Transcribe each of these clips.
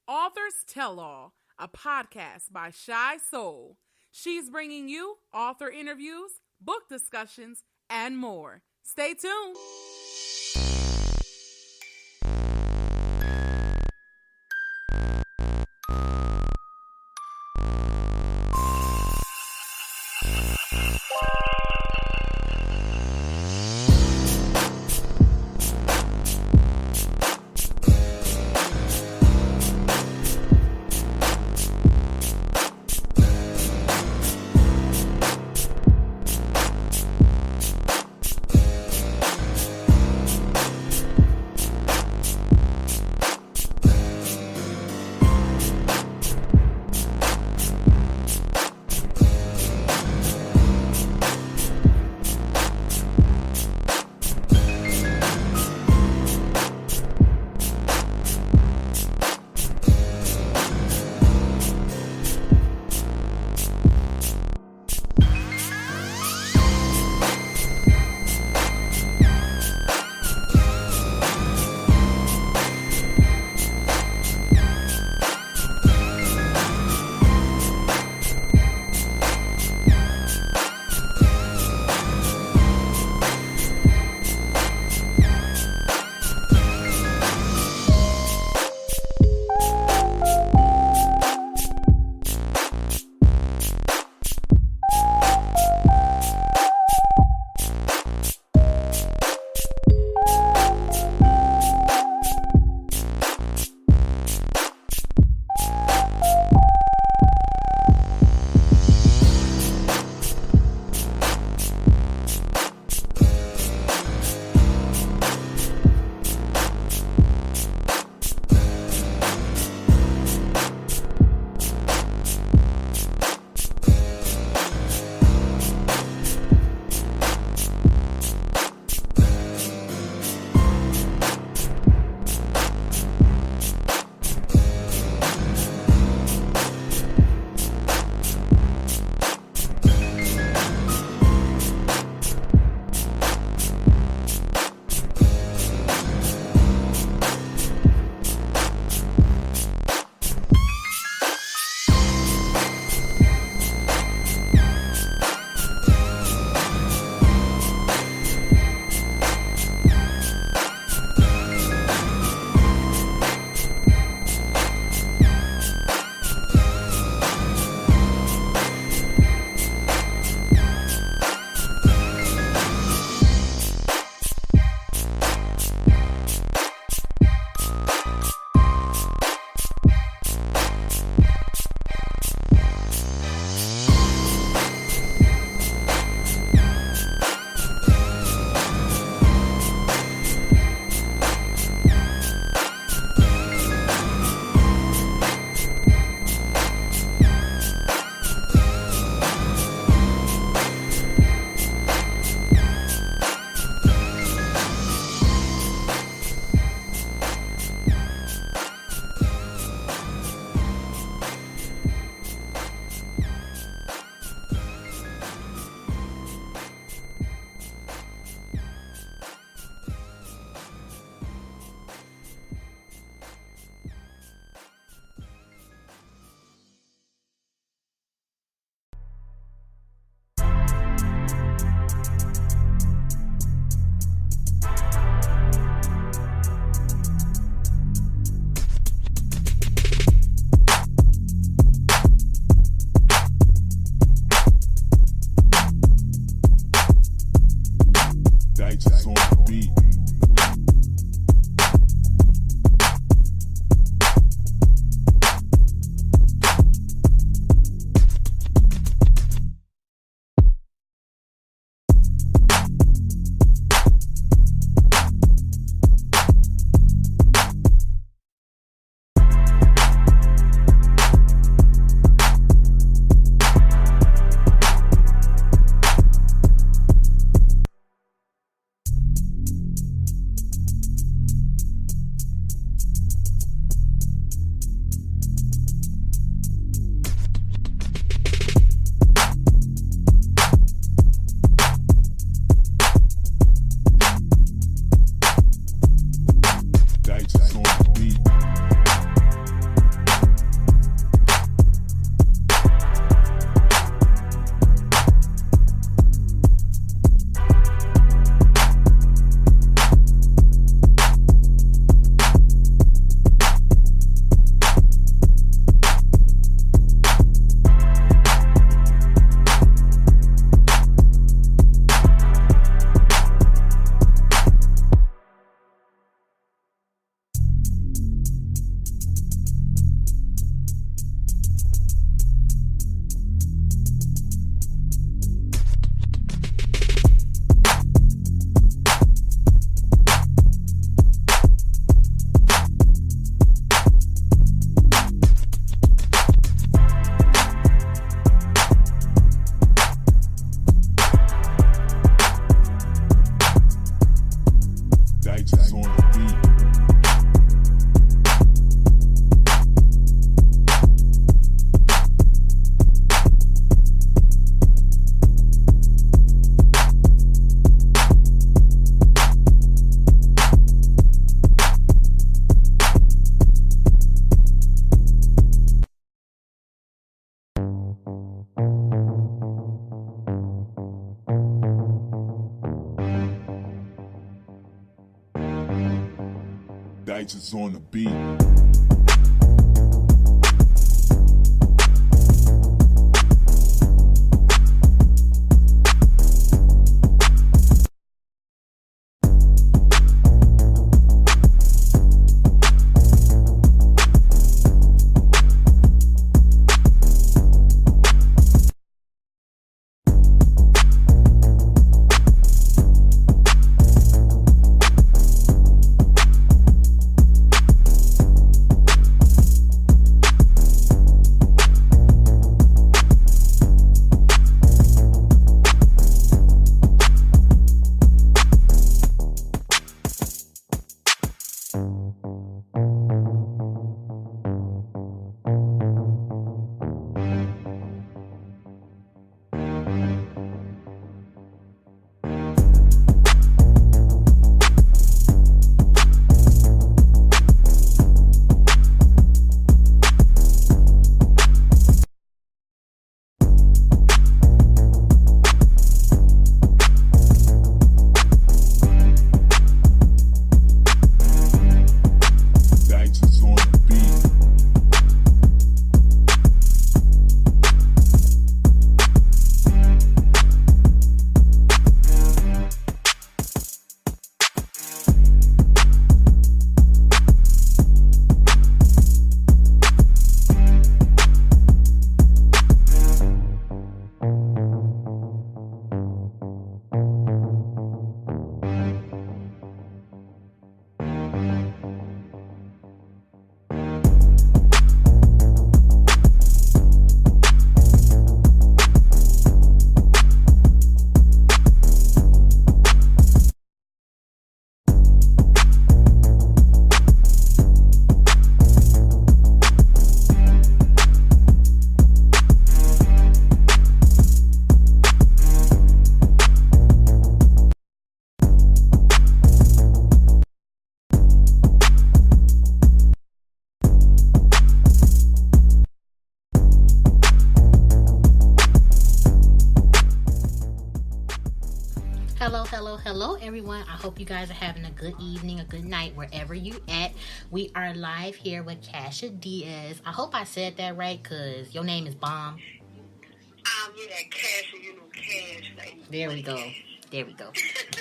Authors Tell All, a podcast by Shy Soul. She's bringing you author interviews, book discussions, and more. Stay tuned. Diaz is on the beat. Hello, everyone. I hope you guys are having a good evening, a good night, wherever you at. We are live here with Kasha Diaz. I hope I said that right, because your name is Bomb. Yeah, Kasha, you know, Cash. There we go.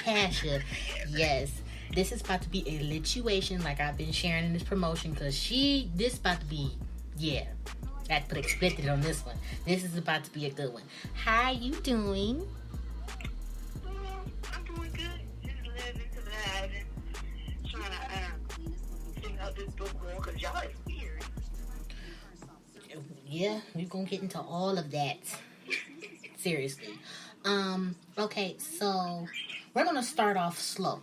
Kasha, yes. This is about to be a LITuation, like I've been sharing in this promotion, because this is about to be, I had to put explicit on this one. This is about to be a good one. How you doing? I'm doing good. Just living, surviving. Trying to figure out this book more, because y'all is weird. Yeah, we're going to get into all of that. Seriously. Okay, so we're going to start off slow.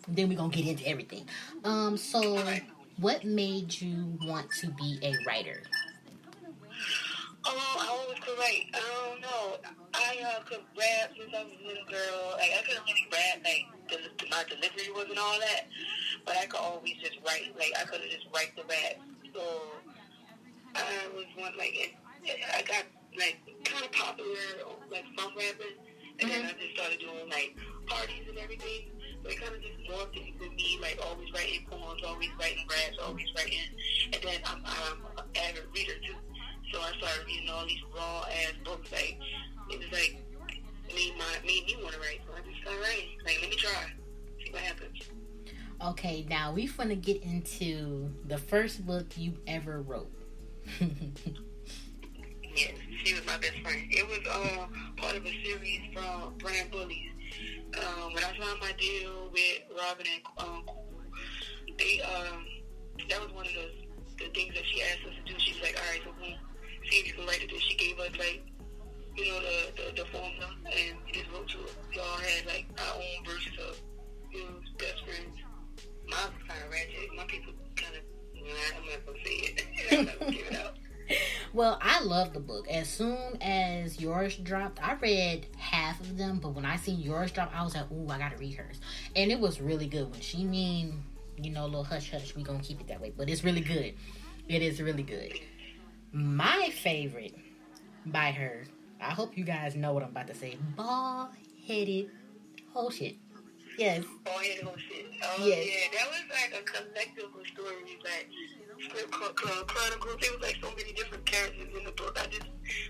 Then we're going to get into everything. What made you want to be a writer? I always could write. I don't know. I could rap since I was a little girl. Like, I couldn't really rap. Like, my delivery wasn't all that. But I could always just write. Like, I could have just write the rap. So, I was one, like, I got, like, kind of popular, like, from rapping. And then I just started doing, like, parties and everything. So it kind of just morphed into me, like, always writing poems, always writing raps, always writing. And then I'm an avid reader, too. So I started reading all these raw-ass books. Like, it was, like, made me want to write. So I just started writing. Like, let me try. See what happens. Okay, now we're going to get into the first book you ever wrote. Yes, she was my best friend. It was part of a series from Brand Bullies. When I signed my deal with Robin and they that was one of the things that she asked us to do. She was like, all right, so we'll see if you can write it. She gave us, like, you know, the formula, and we just wrote to it. We all had, like, our own versions of, you know, best friends. Mine was kind of ratchet. My people kind of, I'm not going to say it. I'm not going to give it out. Well, I love the book. As soon as yours dropped, I read half of them, but when I seen yours drop, I was like, ooh, I gotta read hers. And it was really good. When she you know, a little hush hush, we gonna keep it that way. But it's really good. It is really good. My favorite by her, I hope you guys know what I'm about to say, bald-headed whole shit. Yes. Bald-headed whole shit. Oh, yes. yeah. That was like a collective of stories, like Script Club Chronicles. There was like so many different characters in the book. I just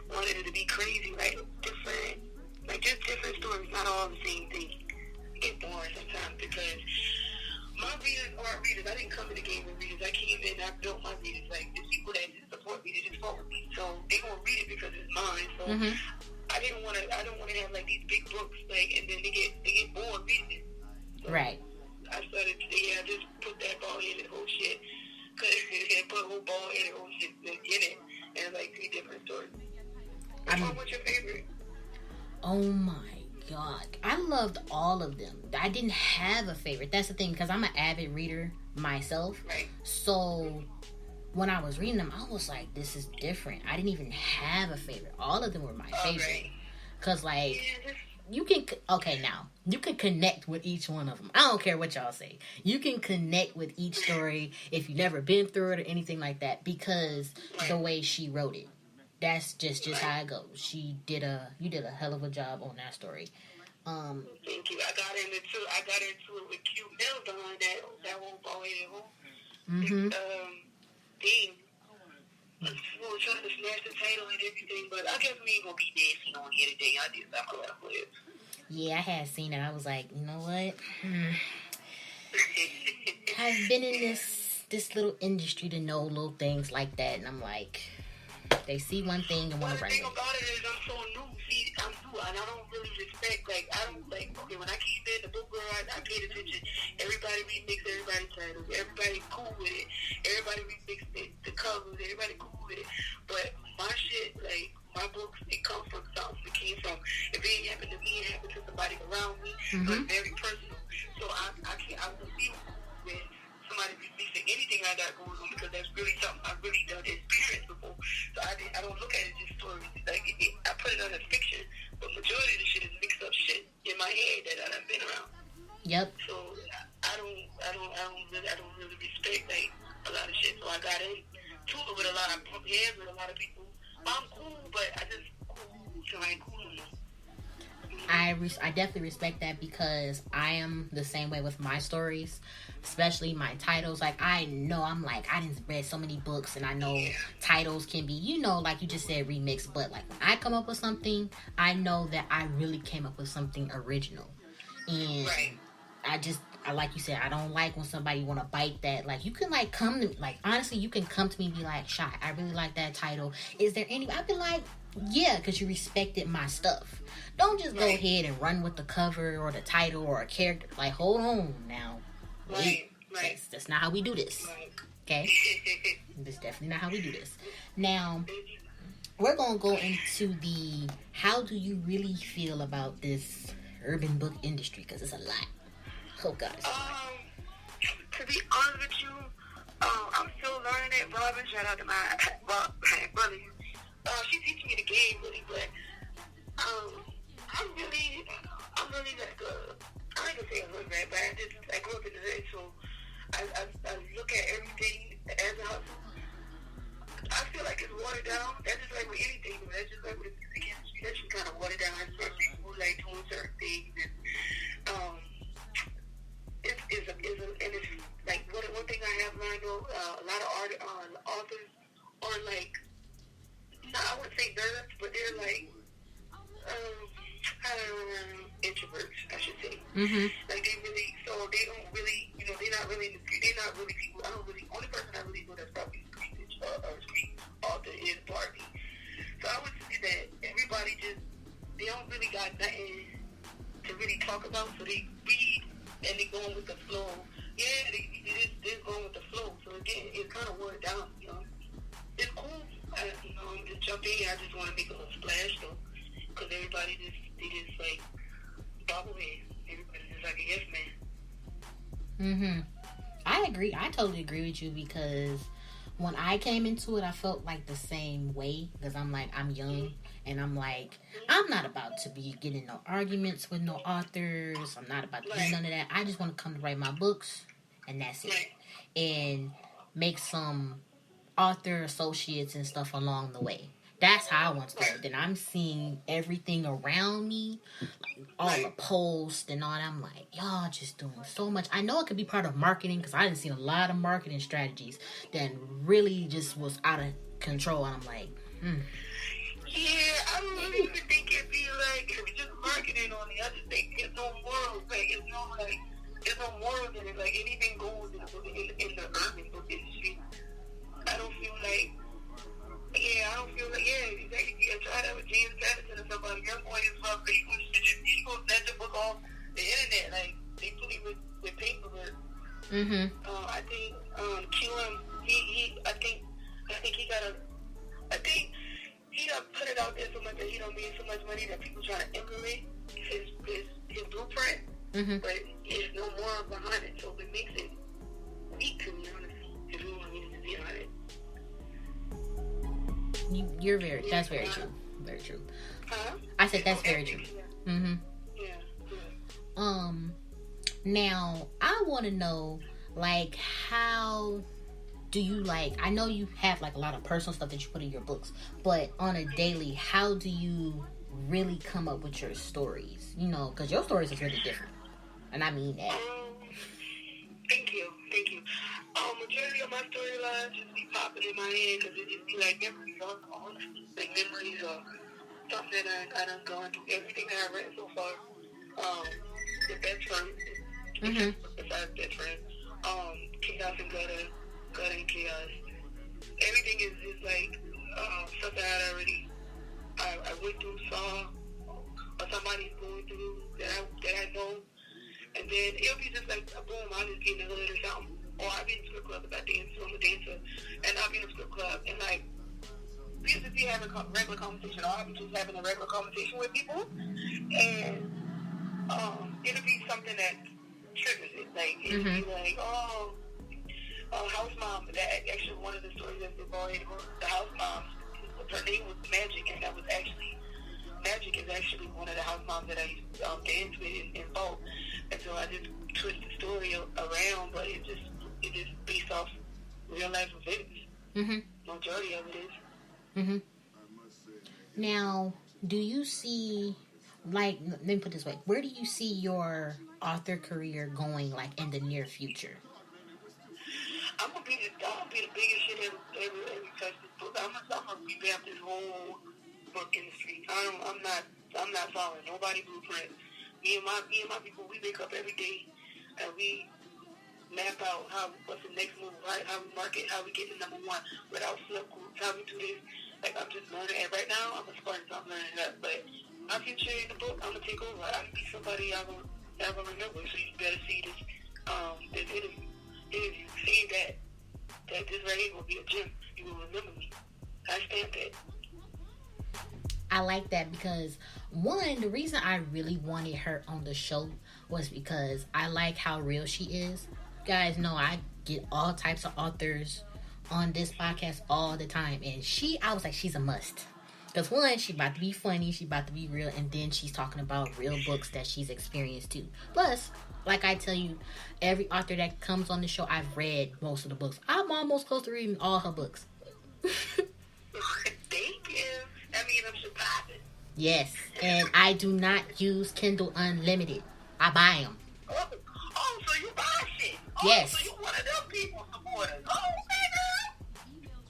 wanted it to be crazy, like different, like just different stories, not all the same thing. It gets boring sometimes because my readers aren't readers. I didn't come in the game with readers. I came in, I built my readers. Like, the people that just support me, they just follow me. So, they gonna read it because it's mine. So, I don't want to have, like, these big books, like, and then they get bored reading it. So, right. I started, I just put that bald-headed whole shit, and put whole bald-headed whole shit in it, and, like, 3 different stories. What's your favorite? Oh, my God, I loved all of them. I didn't have a favorite. That's the thing, because I'm an avid reader myself. Right. So when I was reading them, I was like, this is different. I didn't even have a favorite. All of them were my favorite. Because, like, you can connect with each one of them. I don't care what y'all say. You can connect with each story if you've never been through it or anything like that, because the way she wrote it. That's just how it goes. You did a hell of a job on that story. Thank you. I got into it with Q Mill behind that whole bald-headed hole. Thing. We were trying to smash the title and everything, but I guess we ain't gonna be dancing on here today. I just I'm gonna let him live. Yeah, I had seen it. I was like, you know what? I've been in this little industry to know little things like that, and I'm like, they see one thing and want to run it. The thing about it is I'm so new. See, I'm new, and I don't really respect, like, okay, when I came in, the book girl, I paid attention. Everybody remixed everybody's titles. Everybody cool with it. Everybody remixed the covers. Everybody cool with it. But my shit, like, my books, it comes from something. It came from, if it ain't happened to me, it happened to somebody around me. So it's very personal. So I refuse with somebody releasing anything I got going on, because that's really something I've really done experience before. So I don't look at it just stories. Like, I put it under fiction, but majority of the shit is mixed up shit in my head that I've been around. Yep. So I don't really respect, like, a lot of shit. So I got into it with a lot of pump heads with a lot of people. I'm cool, but I just cool, so I ain't cool no more. I definitely respect that, because I am the same way with my stories, especially my titles. Like, I know, I'm like, I didn't read so many books, and I know titles can be, you know, like you just said, remixed. But, like, when I come up with something, I know that I really came up with something original. And I like you said, I don't like when somebody want to bite that. Like, you can, like, come to, like, honestly, you can come to me and be like, Shy, I really like that title. Is there any, I've been like, yeah, because you respected my stuff. Don't just go ahead and run with the cover or the title or a character. Like, hold on now. Wait. That's not how we do this. Okay? That's definitely not how we do this. Now, we're going to go into the, how do you really feel about this urban book industry? Because it's a lot. Oh, God. To be honest with you, I'm still learning it. Robin, shout out to my brother. She teaching me the game, really, but I'm really like I ain't gonna say a hood rat, but I grew up in the hood, so I look at everything as a hustle. I feel like it's watered down. That's just like with anything. That's just like with the music industry. That's just kind of watered down. There's certain people who like doing certain things, and it's like one thing I have learned though. A lot of authors are like, I wouldn't say nerds, but they're like introverts, I should say. Like, they don't really, you know, they're not really people. Only person I really know that's probably a street author is Barbie. So I would say that everybody they don't really got nothing to really talk about, so they read and they going with the flow. Yeah, they're going with the flow. So again, it's kind of watered down, you know. It's cool. You know, I'm just jumping in. I just want to make a little splash, though, because everybody just like bobblehead. Everybody's just like a yes man. I agree. I totally agree with you, because when I came into it, I felt like the same way, because I'm like, I'm young, and I'm like, I'm not about to be getting no arguments with no authors. I'm not about to do none of that. I just want to come to write my books, and that's it. And make some author associates and stuff along the way. That's how I want to go. Then I'm seeing everything around me, like all the posts and all that. I'm like, y'all just doing so much. I know it could be part of marketing because I didn't see a lot of marketing strategies that really just was out of control. And I'm like, Yeah, I don't really think it'd be like just marketing on the other thing. It's no morals. Like it's no morals in it. Like anything goes in the urban book industry. I don't feel like. Yeah, I don't feel like, exactly. You gotta try that with James Patterson or somebody. Your boy is fuck, but you go snatch the book off the internet. Like, they put it with paperwork. I think, QM, I think he done put it out there so much that he don't make so much money that people trying to emulate his blueprint. But there's no more behind it, so it makes it weak to me, honestly, if you want me to be honest. That's very true. Very true. Huh? I said that's very true. Yeah. Now I want to know, like, how do you, like, I know you have like a lot of personal stuff that you put in your books, but on a daily, how do you really come up with your stories? You know, because your stories is really different, and I mean that. Thank you. Majority of my storylines just be popping in my head because it just be like memories, like memories of something that I done gone through. Everything that I read so far, the best friend, besides best friend, chaos and gutter and chaos. Everything is like something I went through, saw, or somebody's going through that I know. And then it'll be just like, boom, I'll just be in the hood or something. Or I'll be in the strip club if I dance, so I'm a dancer. And I'll be in the strip club. And like, we used to be having a regular conversation. Or I'll be just having a regular conversation with people. And it'll be something that triggers it. Like, it'll be like, house mom. That actually one of the stories that's involved, the house mom, her name was Magic. And that was actually, Magic is actually one of the house moms that I used to dance with in Bolt. And so I just twist the story around, but it just based off real life events. Majority of it is. Now, do you see, like, let me put it this way, where do you see your author career going, like, in the near future? I'm gonna be the biggest shit ever touched this book. I'm gonna revamp this whole book industry. I'm not following nobody blueprint. Me and my people, we wake up every day and we map out what's the next move, right? How we market, how we get to number one without flip groups, how we do this. Like, I'm just learning, and right now I'm a sponge, I'm learning that. But my future in the book, I'm gonna take over. I'm gonna be somebody I'm gonna remember. So you better see this interview. See that this right here will be a gem. You will remember me. I stamp that. I like that because, one, the reason I really wanted her on the show was because I like how real she is. You guys know I get all types of authors on this podcast all the time, and I was like, she's a must. Because, one, she's about to be funny, she's about to be real, and then she's talking about real books that she's experienced too. Plus, like I tell you, every author that comes on the show, I've read most of the books. I'm almost close to reading all her books. Thank you. I mean, I'm surprised. Yes, and I do not use Kindle Unlimited. I buy them. Oh, so you buy shit. Yes. So you one of them people supporters. Oh, okay, girl.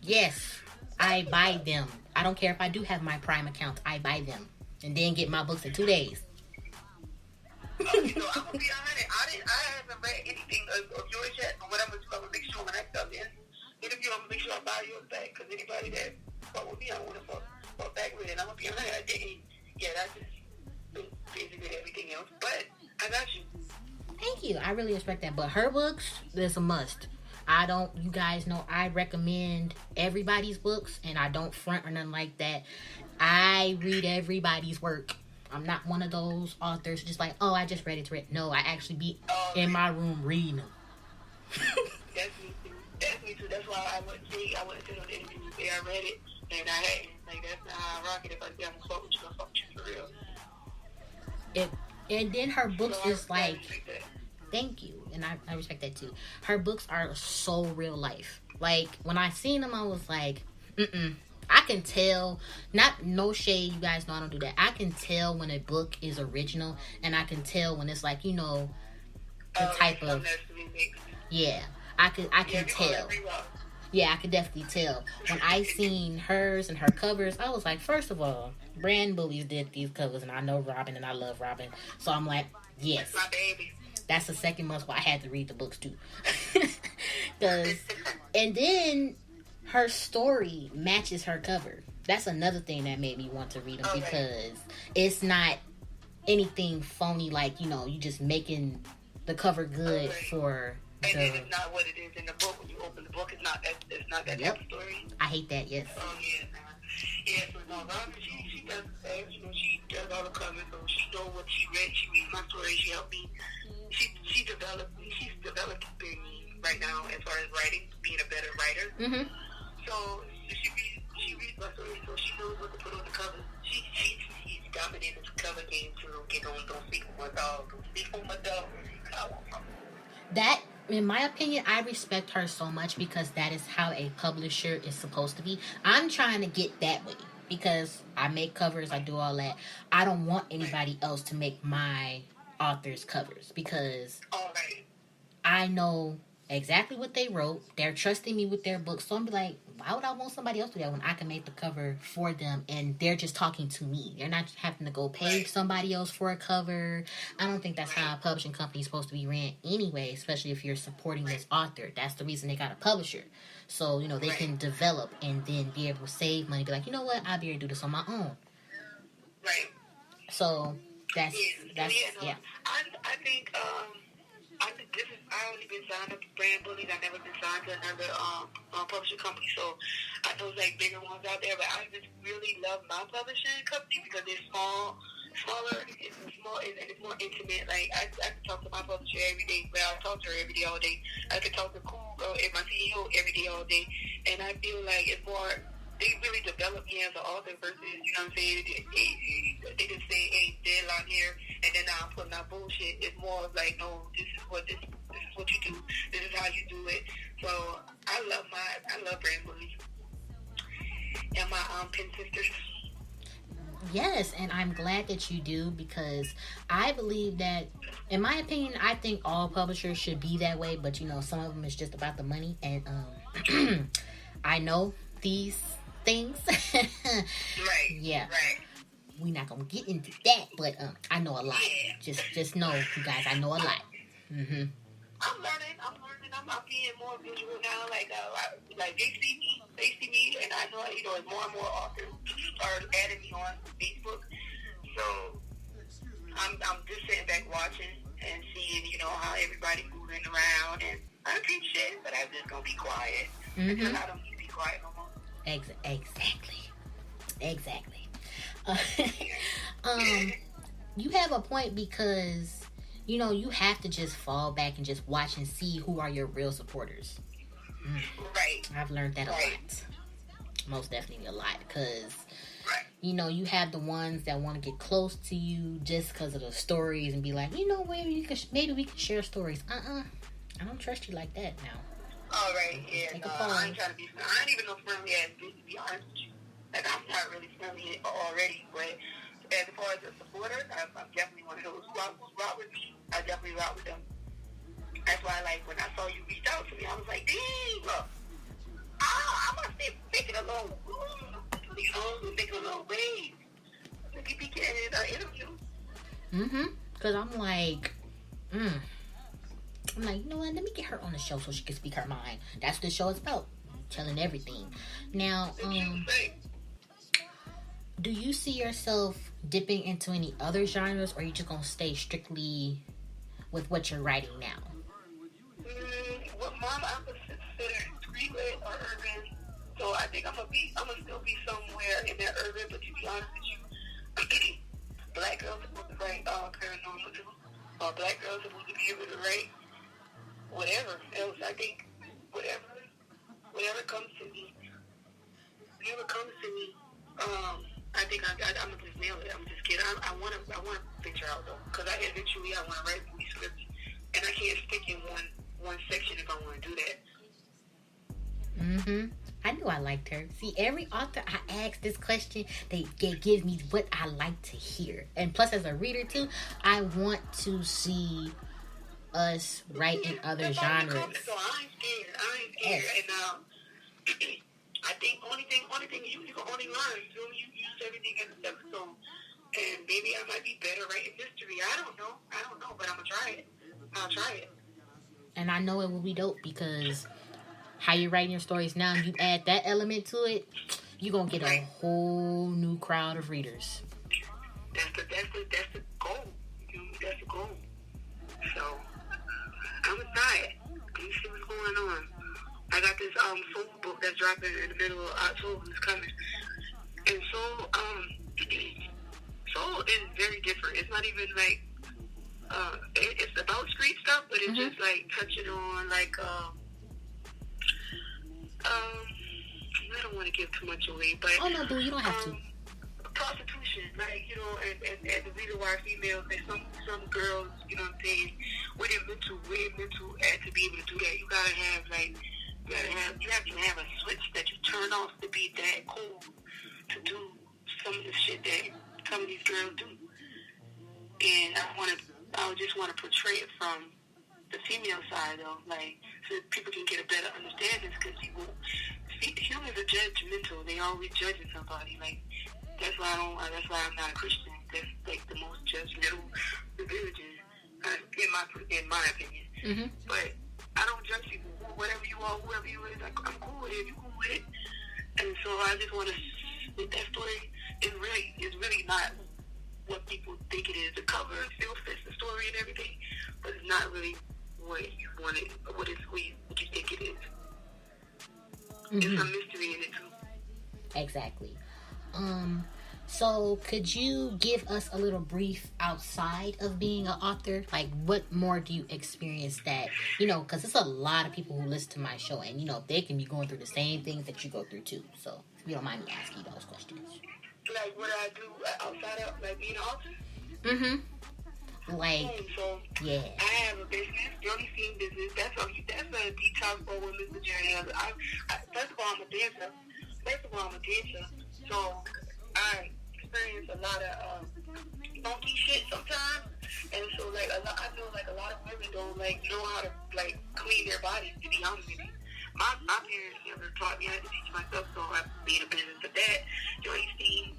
Yes, I buy them. I don't care if I do have my Prime account. I buy them. And then get my books in 2 days. Okay, so I'm going to be honest. I haven't read anything of yours yet, but what I'm going to do, I'm going to make sure when I come in, I'm going to make sure I buy yours back, because anybody that fuck with me, I want to fuck back with it. I'm going to be honest. I didn't. Yeah, that's just basically everything else. But I got you. Thank you. I really respect that. But her books, that's a must. You guys know I recommend everybody's books, and I don't front or nothing like that. I read everybody's work. I'm not one of those authors just like, I just read it to read. No, I actually be in my room reading them. That's me too. That's why I wouldn't say on the interview and say I read it and I hadn't. Like, that's not how I rock it. If I say I'm gonna fuck with you, I'm fuck with you for real. And then her books is like, thank you, and I respect that too. Her books are so real life. Like, when I seen them, I was like, I can tell, no shade, you guys know I don't do that. I can tell when a book is original, and I can tell when it's like, you know, the type of, yeah, I can tell. Yeah, I could definitely tell. When I seen hers and her covers, I was like, first of all, Brand Bullies did these covers, and I know Robin, and I love Robin. So I'm like, yes. My baby. That's the second month why I had to read the books, too. And then her story matches her cover. That's another thing that made me want to read them, because it's not anything phony, like, you know, you just making the cover good for... And then it's not what it is in the book. When you open the book, it's not that type of story. I hate that, yes. Oh, yeah, so no, Robin, she does that. You know, she does all the covers, so she knows what she read. She reads my story. She helped me. She's developing me right now as far as writing, being a better writer. Mm-hmm. So she reads my story, so she knows what to put on the cover. She's dominated the cover game too. Don't speak on my dog. Don't speak on my dog. That, in my opinion, I respect her so much, because that is how a publisher is supposed to be. I'm trying to get that way, because I make covers, I do all that. I don't want anybody else to make my author's covers, because I know exactly what they wrote. They're trusting me with their books, so I'm like, why would I want somebody else to do that when I can make the cover for them and they're just talking to me? They're not having to go pay somebody else for a cover. I don't think that's how a publishing company is supposed to be ran anyway, especially if you're supporting this author. That's the reason they got a publisher. So, you know, they can develop and then be able to save money. Be like, you know what? I'll be able to do this on my own. Right. So, that's yeah. I think, I only been signed up to Brand Bullies. I've never been signed to another publishing company, so I know like bigger ones out there. But I just really love my publishing company because it's smaller, it's small, and it's more intimate. Like I can talk to my publisher every day. Well, I talk to her every day, all day. I can talk to Cool and my CEO every day, all day, and I feel like it's more. They really develop me as an author versus, you know what I'm saying? They just say, hey, deadline here, and then I'm putting out bullshit. It's more of like, no, this is what you do. This is how you do it. So I love Brand Bullies and my Pin Sisters. Yes, and I'm glad that you do, because I believe that, in my opinion, I think all publishers should be that way, but you know, some of them is just about the money, and I know these things. Right. Yeah. Right. We're not gonna get into that, but I know a lot. Yeah. Just know, you guys, I know a lot. Mm-hmm. I'm learning. I'm being more visual now. Like they see me, and I know, you know, more and more authors are adding me on Facebook. So I'm just sitting back watching and seeing, you know, how everybody moving around, and I don't think shit, but I'm just gonna be quiet until I don't need to be quiet no more. Exactly. You have a point, because you know, you have to just fall back and just watch and see who are your real supporters. Right. I've learned that a lot. Most definitely a lot, because you know, you have the ones that want to get close to you just because of the stories and be like, you know, maybe we can share stories. I don't trust you like that now. All right, yeah, no, I ain't trying to be. I ain't even no friendly ass bitch, to be honest with you. Like, I'm not really friendly already, but as far as a supporter, I'm definitely one of those who rock with me. I definitely rock with them. That's why, like, when I saw you reach out to me, I was like, dang, look, I must be making a little, you know, making a little wave. So you be getting an interview. Because I'm like, you know what, let me get her on the show so she can speak her mind. That's what the show is about, telling everything. Now, do you see yourself dipping into any other genres, or are you just going to stay strictly with what you're writing now? Well, Mom, I'm considered streetlit or urban, so I think I'm gonna still be somewhere in that urban, but to be honest with you, black girls are supposed to write paranormal too. Black girls are supposed to be able to write whatever else. I think whatever comes to me, I think I'm gonna just nail it. I'm just kidding. I want to picture out though, because I want to write movie scripts, and I can't stick in one section if I want to do that. I knew I liked her. See, every author I ask this question, they give me what I like to hear. And plus, as a reader, too, I want to see us write in other genres. So I ain't scared. Yes. And I think only thing you can only learn. So you use everything as a stepping stone. And maybe I might be better writing mystery. I don't know, but I'm going to try it. I'll try it. And I know it will be dope because how you're writing your stories now, you add that element to it, you're going to get a whole new crowd of readers. That's the goal. That's the goal. So, I'm excited. Let me see what's going on. I got this Soul book that's dropping in the middle of October. It's coming. And Soul is very different. It's not even like it's about street stuff, but it's just like touching on like I don't want to give too much away, but oh no, boo, you don't have to. Prostitution, like, you know, and the reason why females, and some girls, you know what I'm saying, with their mental at to be able to do that, you have to have a switch that you turn off to be that cool to do some of the shit that some of these girls do. And I just want to portray it from the female side, though, like, so that people can get a better understanding, because humans are judgmental. They always judging somebody. Like, that's why I'm not a Christian. That's like the most judgmental religion, in my opinion. Mm-hmm. But I don't judge people. Whatever you are, whoever you is, I'm cool with it. You cool with it. And so I just want to. That story is really not what people think it is. The cover still fits the story and everything, but it's not really what you want it. What you think it is. Mm-hmm. There's some mystery in it too. Exactly. So could you give us a little brief outside of being an author? Like, what more do you experience that, you know, because there's a lot of people who listen to my show, and, you know, they can be going through the same things that you go through, too. So, if you don't mind me asking you those questions. Like, what I do outside of, like, being an author? Mm-hmm. Like, so, yeah. I have a business, Johnny Scene Business. That's a detox for women's journey. First of all, I'm a dancer. So, I experience a lot of funky shit sometimes, and so like I know like a lot of women don't like know how to like clean their bodies. To be honest with you, my parents never taught me how to teach myself, so I made a business of that. Joy Steam,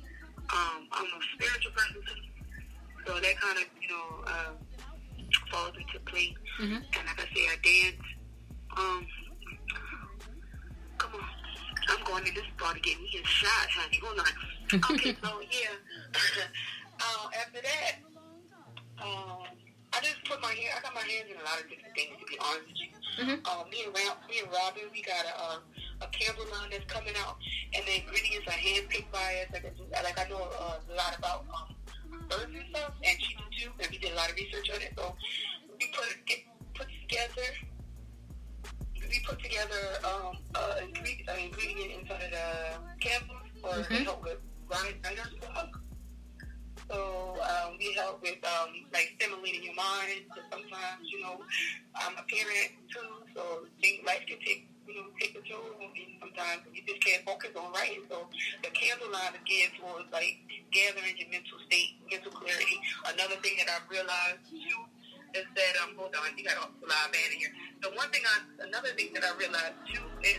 I'm a spiritual person too, so that kind of falls into play. Mm-hmm. And like I say, I dance. Come on. I'm going to this bar to get me a shot, honey. Hold on. Okay, so yeah. After that, I just put my hair. I got my hands in a lot of different things, to be honest with you. Mm-hmm. Me and Robin, we got a candle line that's coming out, and the ingredients are handpicked by us. Like I know a lot about herbs and stuff, and she did too, and we did a lot of research on it. So we put together an ingredient inside of the candle or to help with writers block. So we help with like stimulating your mind. Because sometimes, I'm a parent too, so life can take control. And sometimes you just can't focus on writing. So the candle line is geared towards like gathering your mental state, mental clarity. Another thing that I've realized too is that hold on, you got a live band in here. Another thing that I realized too is